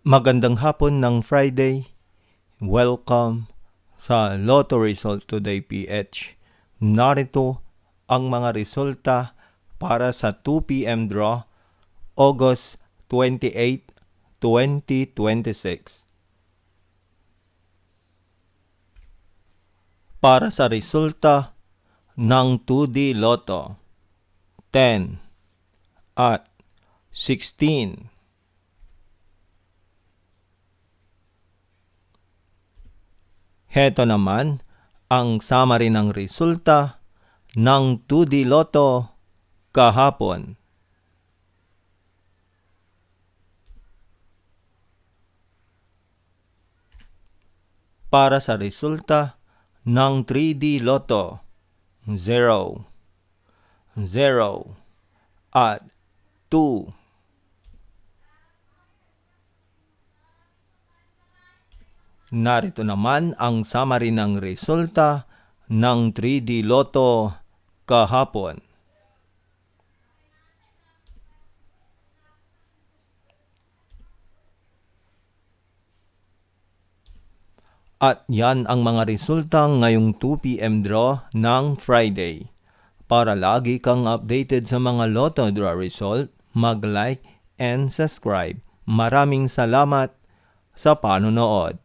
Magandang hapon ng Friday. Welcome sa Lotto Result Today PH. Narito ang mga resulta para sa 2 p.m. draw, August 28, 2026. Para sa resulta ng 2D Lotto, 10 at 16. Heto naman ang summary ng resulta ng 2D Lotto kahapon. Para sa resulta ng 3D Lotto, 0, 0 at 2. Narito naman ang summary ng resulta ng 3D Lotto kahapon. At yan ang mga resulta ngayong 2 p.m. draw ng Friday. Para lagi kang updated sa mga Lotto draw result, mag-like and subscribe. Maraming salamat sa panonood.